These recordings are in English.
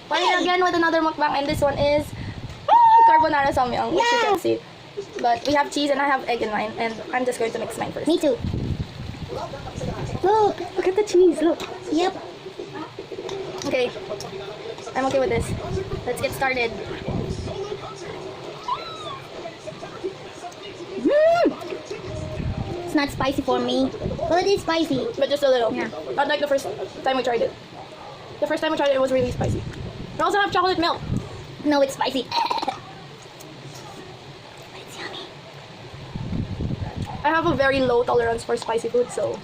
We're again with another mukbang, and this one is carbonara samyang, which you can see. But we have cheese and I have egg in mine, and I'm just going to mix mine first. Me too. Look at the cheese, look. Yep. Okay, I'm okay with this. Let's get started. It's not spicy for me. Well, it is spicy. But just a little. Yeah. Not like the first time we tried it. The first time we tried it, it was really spicy. We also have chocolate milk. No, it's spicy. It's yummy. I have a very low tolerance for spicy food, so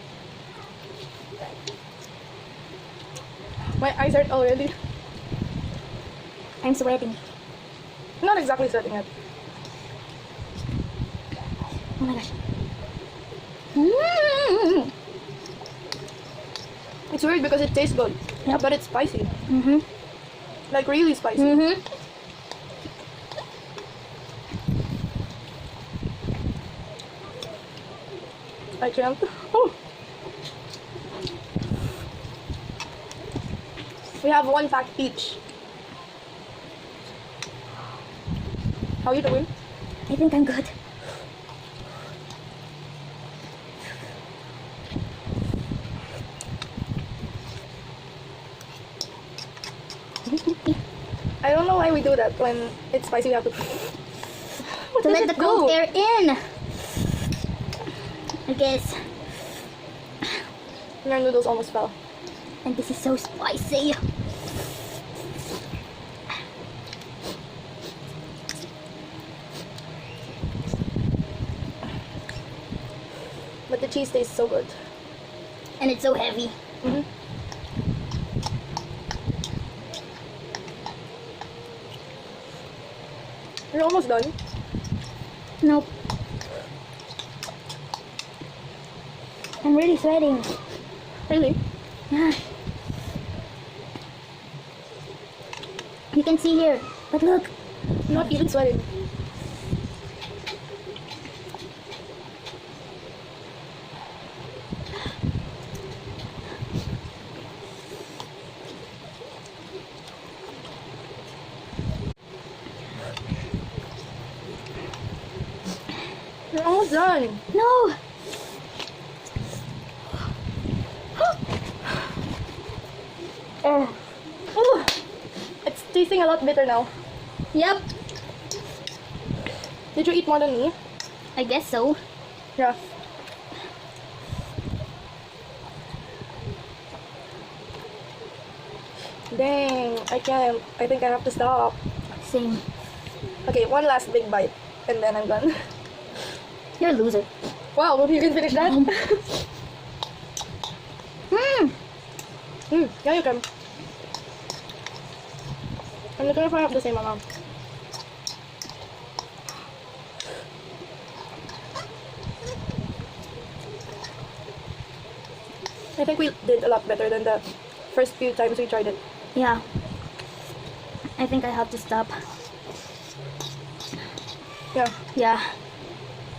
my eyes hurt already. I'm sweating. Not exactly sweating yet. Oh my gosh. Mm. It's weird because it tastes good, Yep. but it's spicy. Mm-hmm. Like really spicy. Mm-hmm. I can't. Oh. We have one pack each. How are you doing? I think I'm good. I don't know why we do that when it's spicy. We have to To let the cold air in. I guess. Your noodles almost fell. And this is so spicy. But the cheese tastes so good. And it's so heavy. Mm-hmm. You're almost done. Nope. I'm really sweating. Really? Yeah. You can see here. But look. I'm not even sweating. You're almost done. No. Oh. Oh. It's tasting a lot bitter now. Yep. Did you eat more than me? I guess so. Yeah. Dang, I can't. I think I have to stop. Same. Okay, one last big bite, and then I'm done. You're a loser. Wow, you can finish that? Yeah, you can. I'm looking if I have the same amount. I think we did a lot better than the first few times we tried it. Yeah. I think I have to stop. Yeah. Yeah.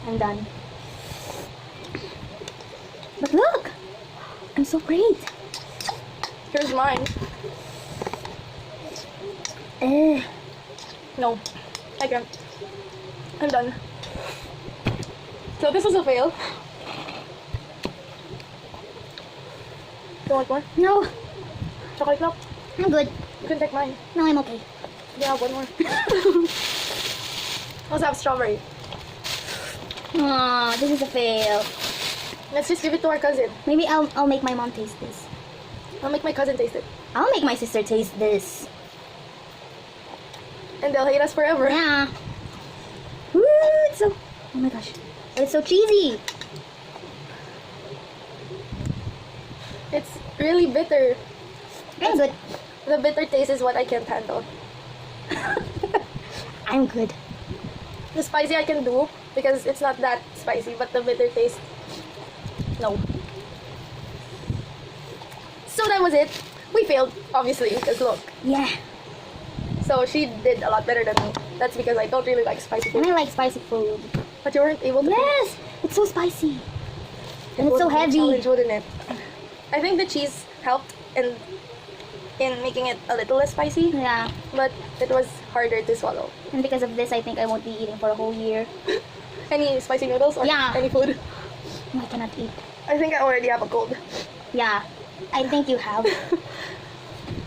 I'm done. But look! I'm so great. Here's mine. Eh. No, I can't. I'm done. So this was a fail. You want more? No. Chocolate milk? I'm good. You can take mine. No, I'm okay. You have one more. Also have strawberry. Aw, this is a fail. Let's just give it to our cousin. Maybe I'll make my mom taste this. I'll make my cousin taste it. I'll make my sister taste this. And they'll hate us forever. Yeah. Woo, it's so... Oh my gosh. It's so cheesy. It's really bitter. I'm good. The bitter taste is what I can't handle. I'm good. The spicy I can do because it's not that spicy, but the bitter taste, no. So that was it. We failed, obviously, because look. Yeah. So she did a lot better than me. That's because I don't really like spicy And food. I like spicy food. But you weren't able to. Yes! It's so spicy. It And it's so would be a heavy. challenge, wouldn't it? I think the cheese helped, and in making it a little less spicy, Yeah. but it was harder to swallow. And because of this, I think I won't be eating for a whole year. Any spicy noodles or Yeah. any food? I cannot eat. I think I already have a cold. Yeah. I think you have. I'm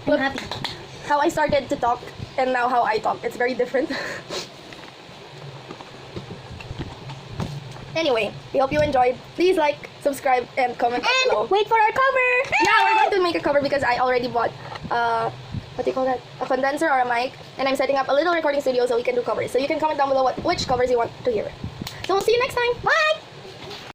Look. happy. How I started to talk and now how I talk, it's very different. Anyway, we hope you enjoyed. Please like, subscribe, and comment down below. And wait for our cover. Yeah, we're going to make a cover because I already bought what do you call that? A condenser or a mic, and I'm setting up a little recording studio so we can do covers. So you can comment down below which covers you want to hear. So we'll see you next time. Bye!